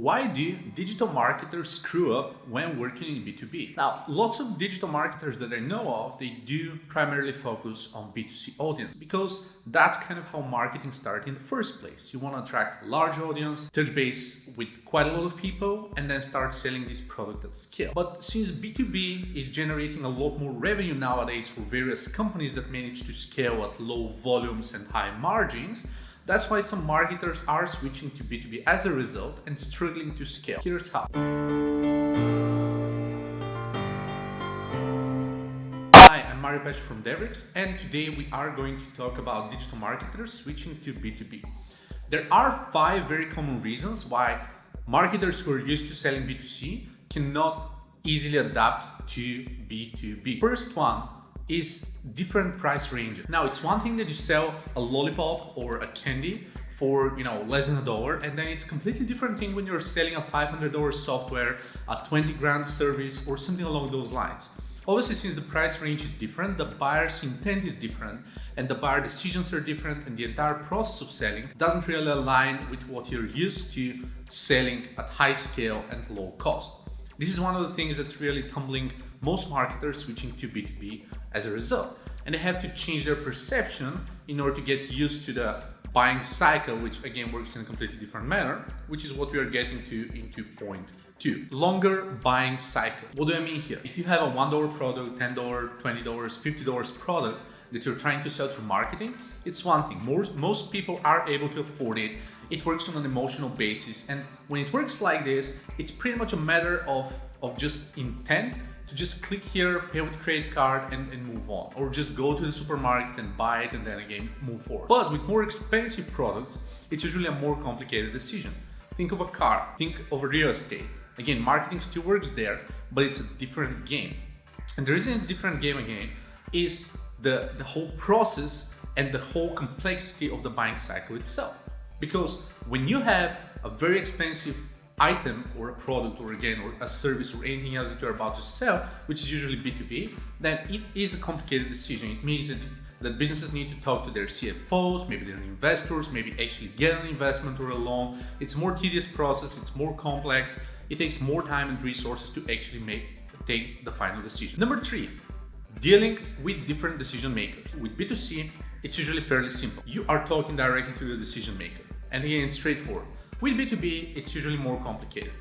Why do digital marketers screw up when working in B2B? Now, lots of digital marketers that I know of, they do primarily focus on B2C audience because that's kind of how marketing started in the first place. You want to attract a large audience, touch base with quite a lot of people, and then start selling this product at scale. But since B2B is generating a lot more revenue nowadays for various companies that manage to scale at low volumes and high margins, that's why some marketers are switching to B2B as a result and struggling to scale. Here's how. Hi, I'm Peshev from Devrix, and today we are going to talk about digital marketers switching to B2B. There are 5 very common reasons why marketers who are used to selling B2C cannot easily adapt to B2B. First one is different price ranges. Now, it's one thing that you sell a lollipop or a candy for less than $1, and then it's a completely different thing when you're selling a $500 software, a 20 grand service, or something along those lines. Obviously, since the price range is different, the buyer's intent is different, and the buyer decisions are different, and the entire process of selling doesn't really align with what you're used to selling at high scale and low cost. This is one of the things that's really tumbling most marketers switching to B2B as a result. And they have to change their perception in order to get used to the buying cycle, which again works in a completely different manner, which is what we are getting to into point 2. Longer buying cycle. What do I mean here? If you have a $1 product, $10, $20, $50 product that you're trying to sell through marketing, it's one thing. Most people are able to afford it. It works on an emotional basis. And when it works like this, it's pretty much a matter of just intent to just click here, pay with credit card and move on. Or just go to the supermarket and buy it and then again move forward. But with more expensive products, it's usually a more complicated decision. Think of a car, think of a real estate. Again, marketing still works there, but it's a different game. And the reason it's a different game again is the whole process and the whole complexity of the buying cycle itself. Because when you have a very expensive item or a product or a service or anything else that you're about to sell, which is usually B2B, then it is a complicated decision. It means that businesses need to talk to their CFOs, maybe their investors, maybe actually get an investment or a loan. It's a more tedious process, it's more complex, it takes more time and resources to actually take the final decision. Number 3, dealing with different decision makers. With B2C, it's usually fairly simple. You are talking directly to the decision maker. And again, it's straightforward. With B2B, it's usually more complicated.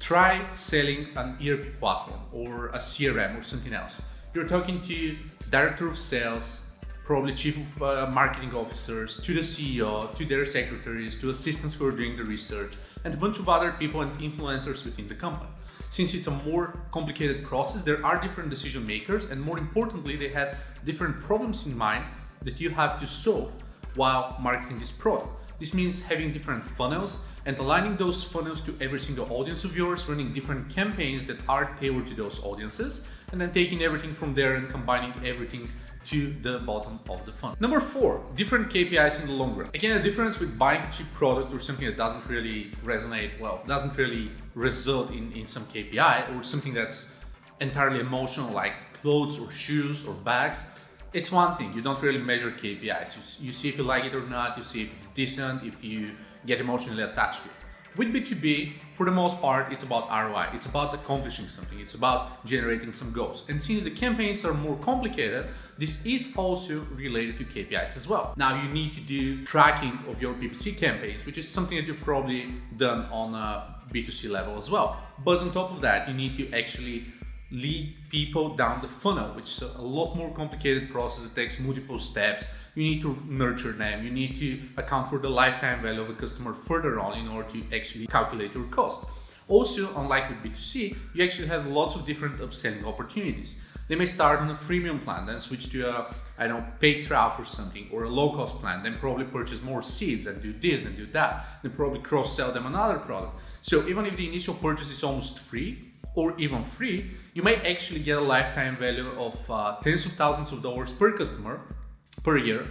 Try selling an ERP platform or a CRM or something else. You're talking to director of sales, probably chief of marketing officers, to the CEO, to their secretaries, to assistants who are doing the research, and a bunch of other people and influencers within the company. Since it's a more complicated process, there are different decision makers, and more importantly, they have different problems in mind that you have to solve while marketing this product. This means having different funnels and aligning those funnels to every single audience of yours, running different campaigns that are tailored to those audiences, and then taking everything from there and combining everything to the bottom of the funnel. Number 4, different KPIs in the long run. Again, the difference with buying a cheap product or something that doesn't really resonate well, doesn't really result in some KPI, or something that's entirely emotional like clothes or shoes or bags. It's one thing, you don't really measure KPIs. You see if you like it or not, you see if it's decent, if you get emotionally attached to it. With B2B, for the most part, it's about ROI. It's about accomplishing something. It's about generating some goals. And since the campaigns are more complicated, this is also related to KPIs as well. Now, you need to do tracking of your PPC campaigns, which is something that you've probably done on a B2C level as well. But on top of that, you need to actually lead people down the funnel, which is a lot more complicated process. It takes multiple steps. You need to nurture them. You need to account for the lifetime value of a customer further on in order to actually calculate your cost. Also, unlike with B2C, you actually have lots of different upselling opportunities. They may start on a freemium plan, then switch to a paid trial for something, or a low-cost plan, then probably purchase more seats and do this and do that, then probably cross-sell them another product. So even if the initial purchase is almost free, or even free, you might actually get a lifetime value of tens of thousands of dollars per customer per year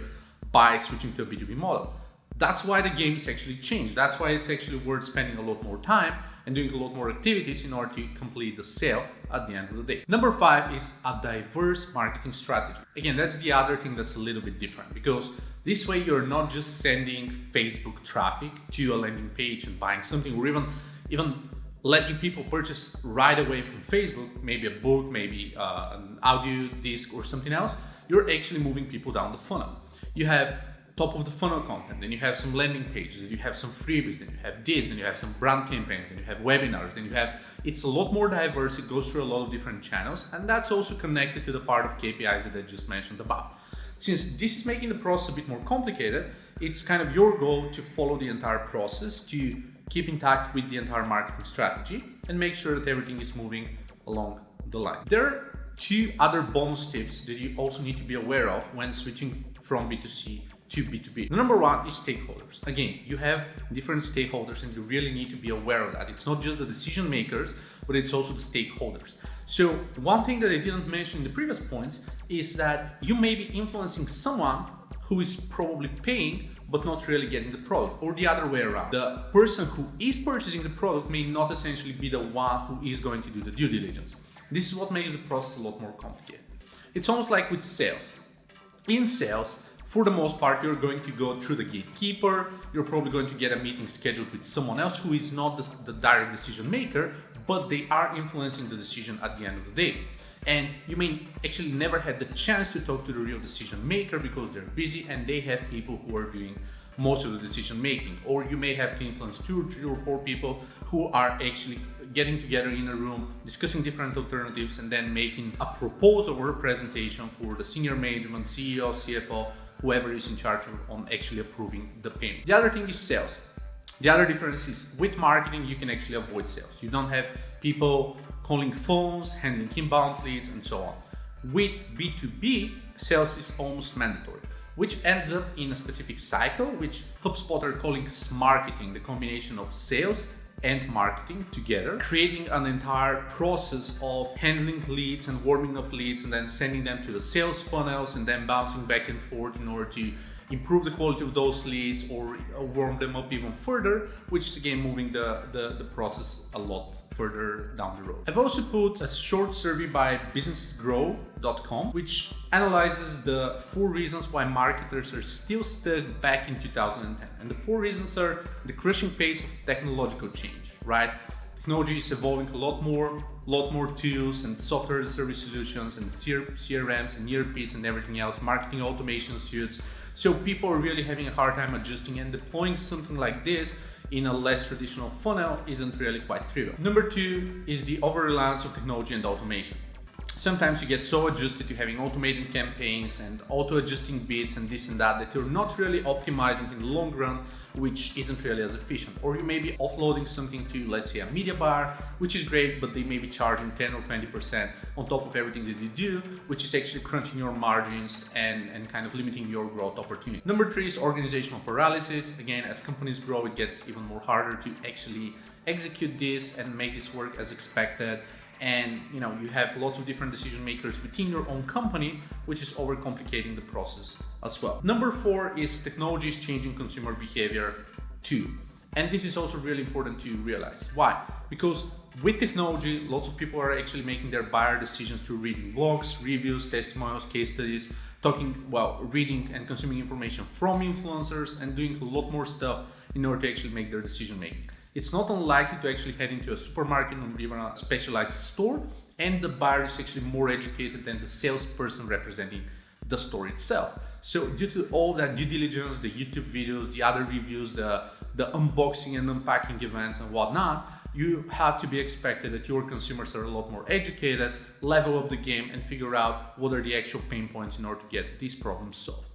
by switching to a B2B model. That's why the game is actually changed. That's why it's actually worth spending a lot more time and doing a lot more activities in order to complete the sale at the end of the day. Number 5 is a diverse marketing strategy. Again, that's the other thing that's a little bit different, because this way you're not just sending Facebook traffic to a landing page and buying something, or even even letting people purchase right away from Facebook, maybe a book, maybe an audio disc or something else, you're actually moving people down the funnel. You have top of the funnel content, then you have some landing pages, then you have some freebies, then you have this, then you have some brand campaigns, then you have webinars, then you have, it's a lot more diverse, it goes through a lot of different channels, and that's also connected to the part of KPIs that I just mentioned about. Since this is making the process a bit more complicated, it's kind of your goal to follow the entire process, to keep in touch with the entire marketing strategy and make sure that everything is moving along the line. There are two other bonus tips that you also need to be aware of when switching from B2C to B2B. Number one is stakeholders. Again, you have different stakeholders and you really need to be aware of that. It's not just the decision makers, but it's also the stakeholders. So one thing that I didn't mention in the previous points is that you may be influencing someone who is probably paying but not really getting the product, or the other way around. The person who is purchasing the product may not essentially be the one who is going to do the due diligence. This is what makes the process a lot more complicated. It's almost like with sales. In sales, for the most part, you're going to go through the gatekeeper, you're probably going to get a meeting scheduled with someone else who is not the direct decision maker, but they are influencing the decision at the end of the day. And you may actually never had the chance to talk to the real decision maker because they're busy and they have people who are doing most of the decision making. Or you may have to influence 2 or 3 or 4 people who are actually getting together in a room, discussing different alternatives, and then making a proposal or a presentation for the senior management, CEO, CFO, whoever is in charge on actually approving the payment. The other thing is sales. The other difference is with marketing, you can actually avoid sales. You don't have people calling phones, handling inbound leads, and so on. With B2B, sales is almost mandatory, which ends up in a specific cycle, which HubSpot are calling smarketing, the combination of sales and marketing together, creating an entire process of handling leads and warming up leads and then sending them to the sales funnels and then bouncing back and forth in order to improve the quality of those leads or warm them up even further, which is again moving the process a lot further down the road. I've also put a short survey by businessgrow.com, which analyzes the 4 reasons why marketers are still stuck back in 2010. And the 4 reasons are the crushing pace of technological change, right? Technology is evolving a lot more tools and software as a service solutions and CRMs and ERPs and everything else, marketing automation suites. So people are really having a hard time adjusting, and deploying something like this in a less traditional funnel isn't really quite trivial. Number 2 is the over-reliance of technology and automation. Sometimes you get so adjusted to having automated campaigns and auto-adjusting bids and this and that you're not really optimizing in the long run, which isn't really as efficient. Or you may be offloading something to, let's say, a media buyer, which is great, but they may be charging 10 or 20% on top of everything that you do, which is actually crunching your margins and kind of limiting your growth opportunity. Number 3 is organizational paralysis. Again, as companies grow, it gets even more harder to actually execute this and make this work as expected. And you have lots of different decision makers within your own company, which is overcomplicating the process as well. Number 4 is technology is changing consumer behavior too. And this is also really important to realize. Why? Because with technology, lots of people are actually making their buyer decisions through reading blogs, reviews, testimonials, case studies, reading and consuming information from influencers, and doing a lot more stuff in order to actually make their decision making. It's not unlikely to actually head into a supermarket or even a specialized store, and the buyer is actually more educated than the salesperson representing the store itself. So due to all that due diligence, the YouTube videos, the other reviews, the unboxing and unpacking events and whatnot, you have to be expected that your consumers are a lot more educated, level up the game, and figure out what are the actual pain points in order to get these problems solved.